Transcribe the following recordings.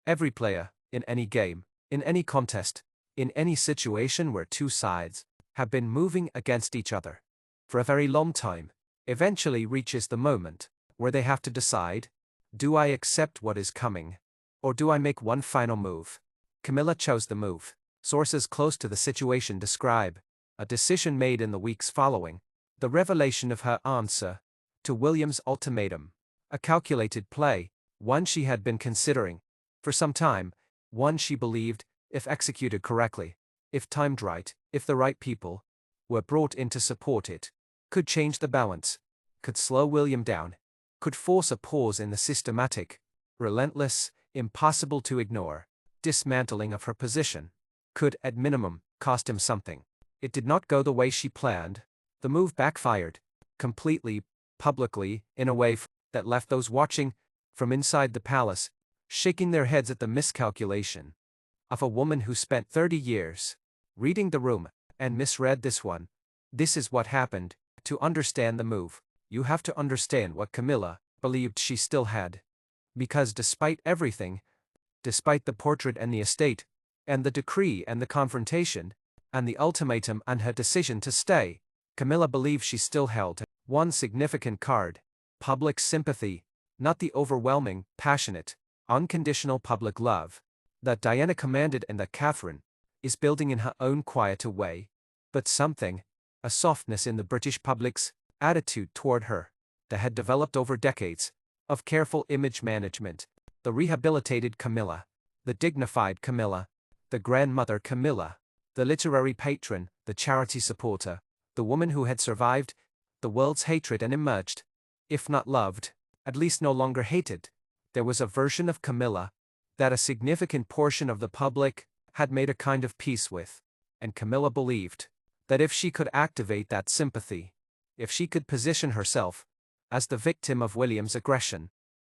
Every player, in any game, in any contest, in any situation where two sides have been moving against each other for a very long time, eventually reaches the moment where they have to decide, do I accept what is coming, or do I make one final move? Camilla chose the move. Sources close to the situation describe a decision made in the weeks following the revelation of her answer to William's ultimatum, a calculated play, one she had been considering for some time, one she believed, if executed correctly, if timed right, if the right people were brought in to support it, could change the balance, could slow William down, could force a pause in the systematic, relentless, impossible to ignore dismantling of her position, could, at minimum, cost him something. It did not go the way she planned. The move backfired, completely, publicly, in a way that left those watching from inside the palace shaking their heads at the miscalculation of a woman who spent 30 years reading the room and misread this one. This is what happened. To understand the move, you have to understand what Camilla believed she still had. Because despite everything, despite the portrait and the estate, and the decree and the confrontation, and the ultimatum and her decision to stay, Camilla believed she still held one significant card: public sympathy, not the overwhelming, passionate, unconditional public love that Diana commanded and that Catherine is building in her own quieter way, but something, a softness in the British public's attitude toward her, that had developed over decades of careful image management. The rehabilitated Camilla, the dignified Camilla, the grandmother Camilla, the literary patron, the charity supporter, the woman who had survived the world's hatred and emerged, if not loved, at least no longer hated. There was a version of Camilla that a significant portion of the public had made a kind of peace with, and Camilla believed that if she could activate that sympathy, if she could position herself as the victim of William's aggression,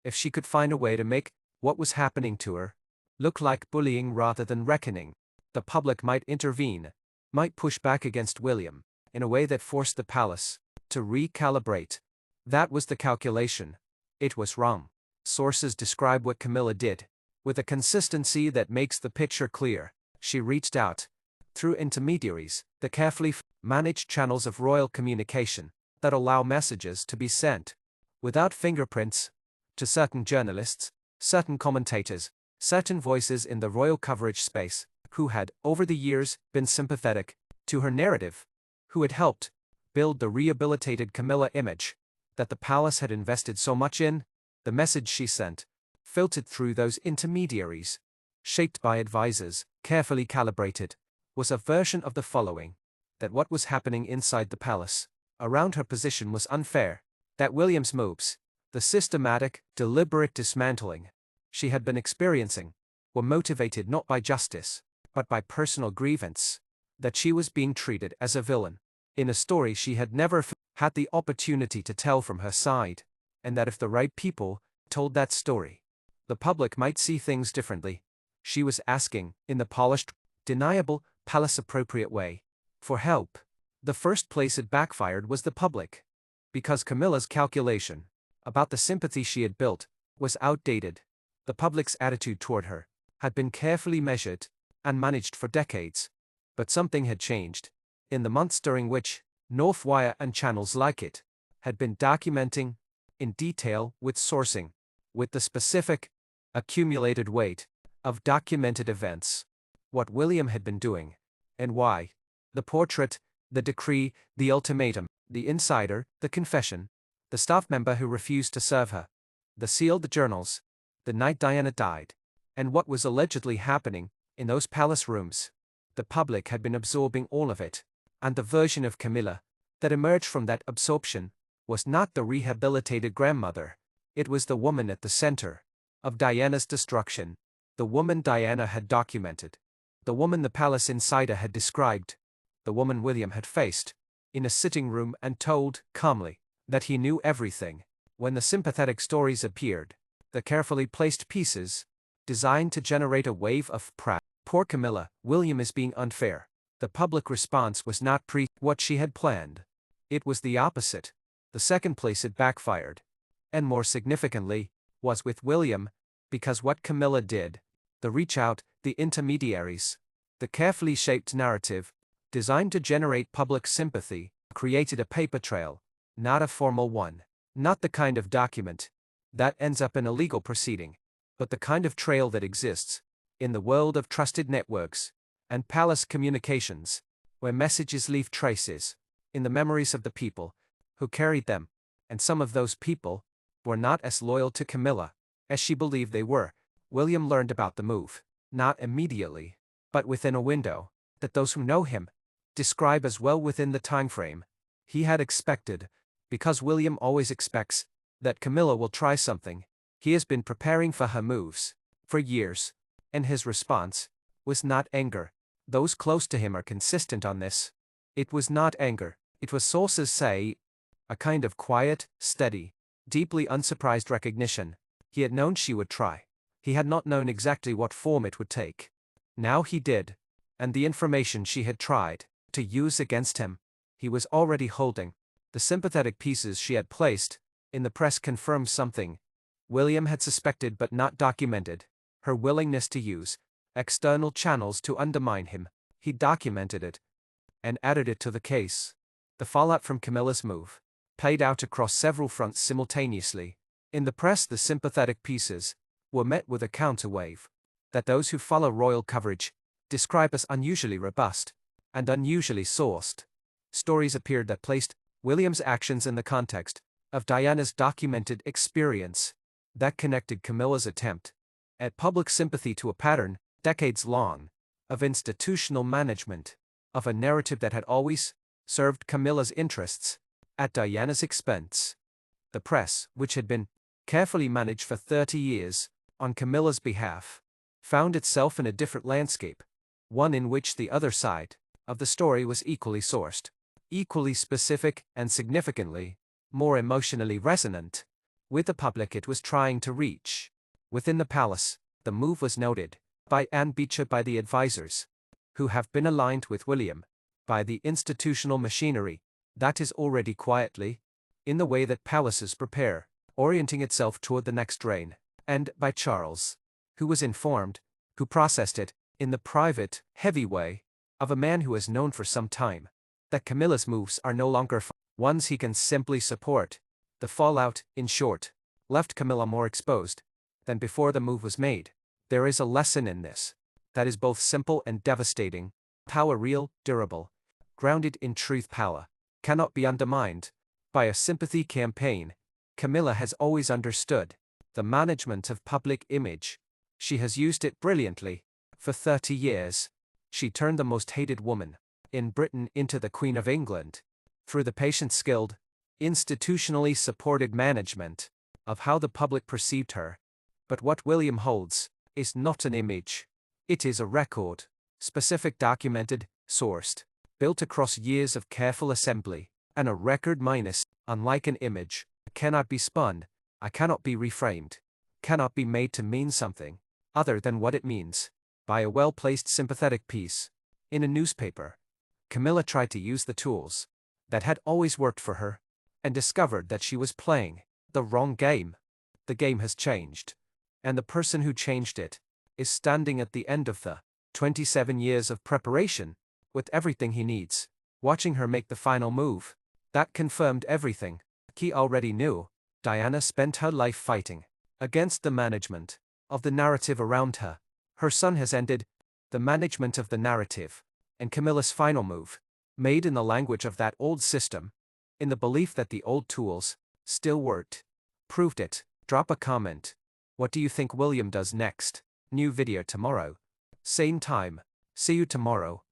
if she could find a way to make what was happening to her look like bullying rather than reckoning, the public might intervene, might push back against William in a way that forced the palace to recalibrate. That was the calculation. It was wrong. Sources describe what Camilla did with a consistency that makes the picture clear. She reached out through intermediaries, the carefully managed channels of royal communication that allow messages to be sent without fingerprints to certain journalists, certain commentators, certain voices in the royal coverage space, who had, over the years, been sympathetic to her narrative, who had helped build the rehabilitated Camilla image that the palace had invested so much in. The message she sent, filtered through those intermediaries, shaped by advisors, carefully calibrated, was a version of the following: that what was happening inside the palace, around her position, was unfair, that William's moves, the systematic, deliberate dismantling she had been experiencing, were motivated not by justice, but by personal grievance, that she was being treated as a villain in a story she had never had the opportunity to tell from her side, and that if the right people told that story, the public might see things differently. She was asking, in the polished, deniable, palace-appropriate way, for help. The first place it backfired was the public, because Camilla's calculation about the sympathy she had built was outdated. The public's attitude toward her had been carefully measured and managed for decades, but something had changed in the months during which Northwire and channels like it had been documenting in detail, with sourcing, with the specific, accumulated weight of documented events, what William had been doing, and why. The portrait, the decree, the ultimatum, the insider, the confession, the staff member who refused to serve her, the sealed journals, the night Diana died, and what was allegedly happening in those palace rooms. The public had been absorbing all of it, and the version of Camilla that emerged from that absorption was not the rehabilitated grandmother. It was the woman at the center of Diana's destruction, the woman Diana had documented, the woman the palace insider had described, the woman William had faced in a sitting room and told calmly that he knew everything. When the sympathetic stories appeared, the carefully placed pieces designed to generate a wave of praise. Poor Camilla, William is being unfair. The public response was not what she had planned. It was the opposite. The second place it backfired, and more significantly, was with William, because what Camilla did The reach out, the intermediaries. The carefully shaped narrative, designed to generate public sympathy, created a paper trail, not a formal one. Not the kind of document that ends up in a legal proceeding, but the kind of trail that exists in the world of trusted networks and palace communications, where messages leave traces in the memories of the people who carried them, and some of those people were not as loyal to Camilla as she believed they were. William learned about the move, not immediately, but within a window that those who know him describe as well within the time frame he had expected, because William always expects that Camilla will try something. He has been preparing for her moves for years, and his response was not anger. Those close to him are consistent on this. It was not anger. It was, sources say, a kind of quiet, steady, deeply unsurprised recognition. He had known she would try. He had not known exactly what form it would take. Now he did, and the information she had tried to use against him, he was already holding. The sympathetic pieces she had placed in the press confirmed something William had suspected but not documented: her willingness to use external channels to undermine him. He documented it and added it to the case. The fallout from Camilla's move played out across several fronts simultaneously. In the press, the sympathetic pieces were met with a counterwave that those who follow royal coverage describe as unusually robust and unusually sourced. Stories appeared that placed William's actions in the context of Diana's documented experience, that connected Camilla's attempt at public sympathy to a pattern, decades-long, of institutional management, of a narrative that had always served Camilla's interests at Diana's expense. The press, which had been carefully managed for 30 years on Camilla's behalf, found itself in a different landscape, one in which the other side of the story was equally sourced, equally specific, and significantly more emotionally resonant with the public it was trying to reach. Within the palace, the move was noted by Anne Beecher, by the advisors who have been aligned with William, by the institutional machinery that is already quietly in the way that palaces prepare, orienting itself toward the next reign, and by Charles, who was informed, who processed it in the private, heavy way of a man who has known for some time that Camilla's moves are no longer ones he can simply support. The fallout, in short, left Camilla more exposed than before the move was made. There is a lesson in this that is both simple and devastating. Power, real, durable, grounded in truth, power cannot be undermined by a sympathy campaign. Camilla has always understood the management of public image. She has used it brilliantly. For 30 years, she turned the most hated woman in Britain into the Queen of England through the patient, skilled, institutionally supported management of how the public perceived her. But what William holds is not an image. It is a record, specific, documented, sourced, built across years of careful assembly, and a record minus, unlike an image, cannot be spun, cannot be reframed, cannot be made to mean something other than what it means. By a well-placed sympathetic piece in a newspaper, Camilla tried to use the tools that had always worked for her, and discovered that she was playing the wrong game. The game has changed, and the person who changed it is standing at the end of the 27 years of preparation with everything he needs, watching her make the final move. That confirmed everything he already knew. Diana spent her life fighting against the management of the narrative around her. Her son has ended the management of the narrative, and Camilla's final move, made in the language of that old system, in the belief that the old tools still worked, proved it. Drop a comment. What do you think William does next? New video tomorrow. Same time. See you tomorrow.